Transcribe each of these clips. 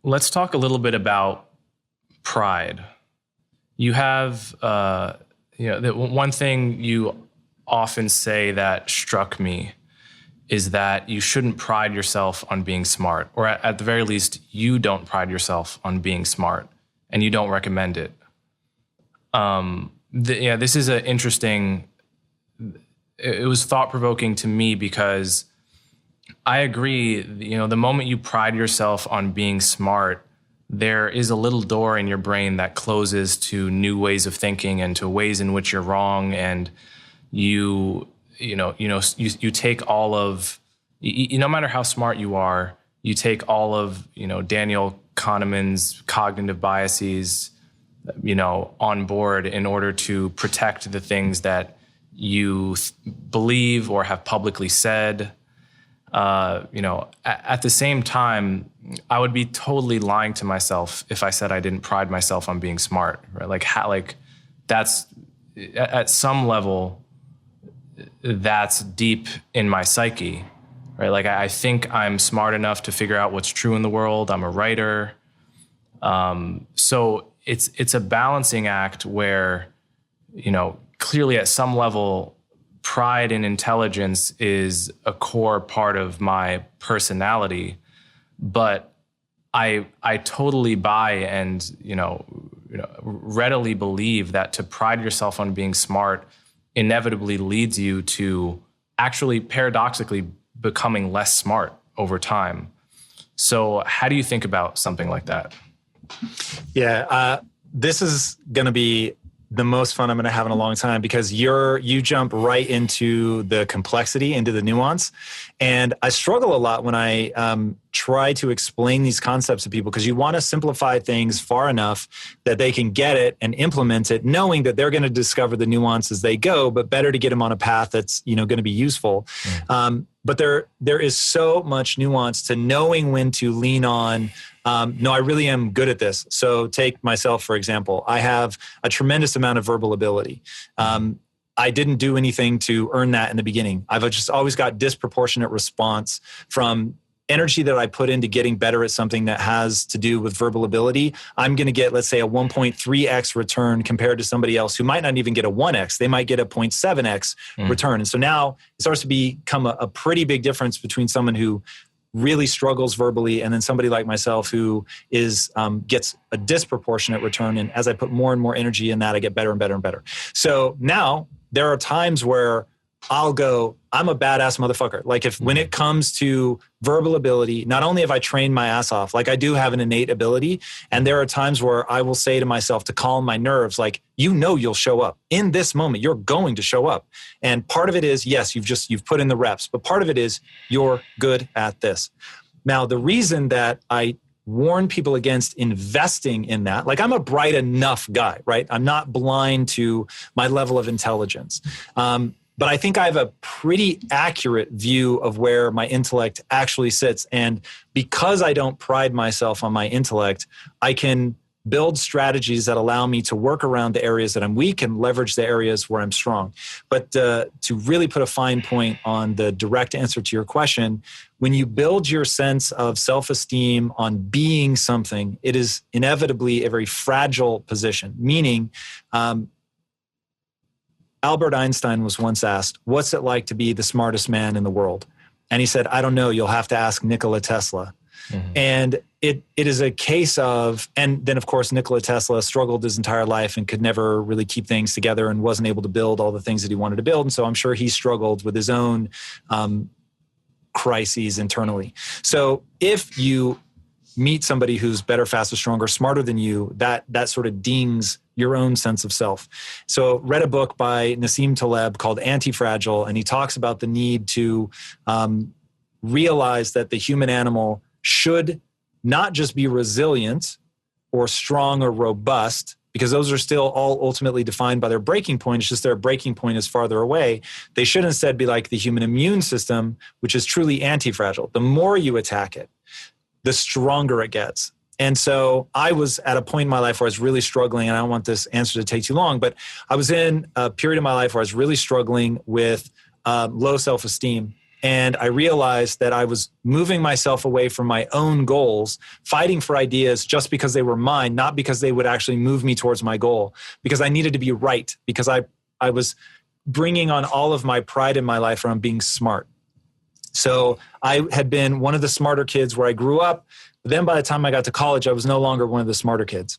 Let's talk a little bit about pride. You have, the one thing you often say that struck me is that you shouldn't pride yourself on being smart, or at the very least, you don't pride yourself on being smart, and you don't recommend it. This is an interesting. It was thought-provoking to me because I agree. The moment you pride yourself on being smart, there is a little door in your brain that closes to new ways of thinking and to ways in which you're wrong, and you take all of, no matter how smart you are, you take all of, Daniel Kahneman's cognitive biases, on board in order to protect the things that you believe or have publicly said. At the same time, I would be totally lying to myself if I said I didn't pride myself on being smart, right? That's at some level, that's deep in my psyche, right? Like I think I'm smart enough to figure out what's true in the world. I'm a writer. So it's a balancing act where, clearly at some level, pride and intelligence is a core part of my personality, but I totally buy and, readily believe that to pride yourself on being smart inevitably leads you to actually paradoxically becoming less smart over time. So how do you think about something like that? Yeah, this is going to be the most fun I'm going to have in a long time because you jump right into the complexity, into the nuance. And I struggle a lot when I try to explain these concepts to people because you want to simplify things far enough that they can get it and implement it, knowing that they're going to discover the nuance as they go, but better to get them on a path that's, going to be useful. But there is so much nuance to knowing when to lean on. No, I really am good at this. So take myself, for example. I have a tremendous amount of verbal ability. I didn't do anything to earn that in the beginning. I've just always got disproportionate response from energy that I put into getting better at something that has to do with verbal ability. I'm going to get, let's say, a 1.3x return compared to somebody else who might not even get a 1x. They might get a 0.7x return. And so now it starts to become a pretty big difference between someone who really struggles verbally and then somebody like myself who gets a disproportionate return. And as I put more and more energy in that, I get better and better and better. So now there are times where I'll go, I'm a badass motherfucker. Like when it comes to verbal ability, not only have I trained my ass off, like I do have an innate ability. And there are times where I will say to myself to calm my nerves, like, you'll show up in this moment. You're going to show up. And part of it is, yes, you've put in the reps, but part of it is you're good at this. Now, the reason that I warn people against investing in that, like I'm a bright enough guy, right? I'm not blind to my level of intelligence. But I think I have a pretty accurate view of where my intellect actually sits. And because I don't pride myself on my intellect, I can build strategies that allow me to work around the areas that I'm weak and leverage the areas where I'm strong. But to really put a fine point on the direct answer to your question, when you build your sense of self-esteem on being something, it is inevitably a very fragile position, meaning Albert Einstein was once asked, what's it like to be the smartest man in the world? And he said, I don't know, you'll have to ask Nikola Tesla. And it is a case of, and then of course, Nikola Tesla struggled his entire life and could never really keep things together and wasn't able to build all the things that he wanted to build. And so I'm sure he struggled with his own crises internally. So if you meet somebody who's better, faster, stronger, smarter than you, that sort of dings your own sense of self. So read a book by Nassim Taleb called Anti-Fragile, and he talks about the need to realize that the human animal should not just be resilient or strong or robust, because those are still all ultimately defined by their breaking point. It's just their breaking point is farther away. They should instead be like the human immune system, which is truly anti-fragile. The more you attack it, the stronger it gets. And so I was at a point in my life where I was really struggling, and I don't want this answer to take too long, but I was in a period of my life where I was really struggling with low self-esteem. And I realized that I was moving myself away from my own goals, fighting for ideas just because they were mine, not because they would actually move me towards my goal, because I needed to be right, because I was bringing on all of my pride in my life around being smart. So I had been one of the smarter kids where I grew up. But then by the time I got to college, I was no longer one of the smarter kids.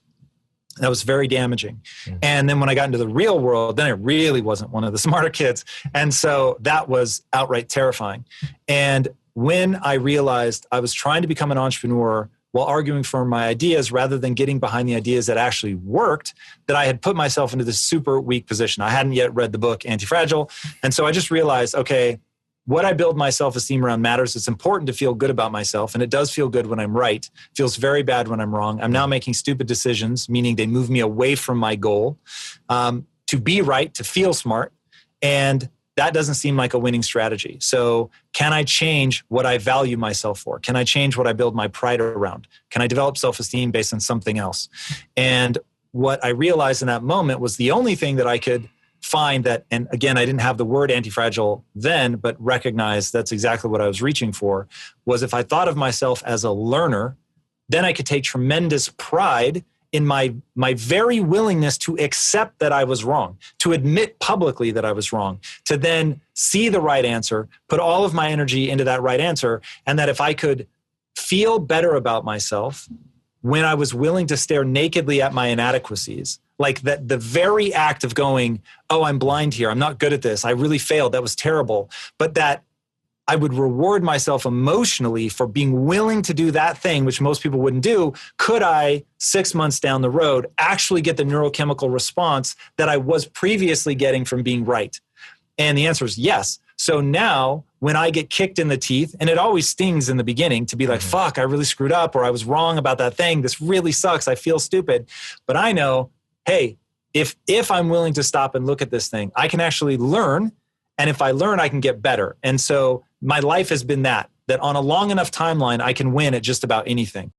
That was very damaging. And then when I got into the real world, then I really wasn't one of the smarter kids. And so that was outright terrifying. And when I realized I was trying to become an entrepreneur while arguing for my ideas rather than getting behind the ideas that actually worked, that I had put myself into this super weak position. I hadn't yet read the book Anti-Fragile. And so I just realized, okay, what I build my self-esteem around matters. It's important to feel good about myself. And it does feel good when I'm right. It feels very bad when I'm wrong. I'm now making stupid decisions, meaning they move me away from my goal, to be right, to feel smart. And that doesn't seem like a winning strategy. So can I change what I value myself for? Can I change what I build my pride around? Can I develop self-esteem based on something else? And what I realized in that moment was the only thing that I could find that, and again, I didn't have the word anti-fragile then, but recognized that's exactly what I was reaching for, was if I thought of myself as a learner, then I could take tremendous pride in my very willingness to accept that I was wrong, to admit publicly that I was wrong, to then see the right answer, put all of my energy into that right answer, and that if I could feel better about myself when I was willing to stare nakedly at my inadequacies, like that the very act of going, oh, I'm blind here, I'm not good at this, I really failed, that was terrible, but that I would reward myself emotionally for being willing to do that thing, which most people wouldn't do. Could I, 6 months down the road, actually get the neurochemical response that I was previously getting from being right? And the answer is yes. So now when I get kicked in the teeth, and it always stings in the beginning to be like, fuck, I really screwed up, or I was wrong about that thing. This really sucks. I feel stupid. But I know, hey, if I'm willing to stop and look at this thing, I can actually learn. And if I learn, I can get better. And so my life has been that on a long enough timeline, I can win at just about anything.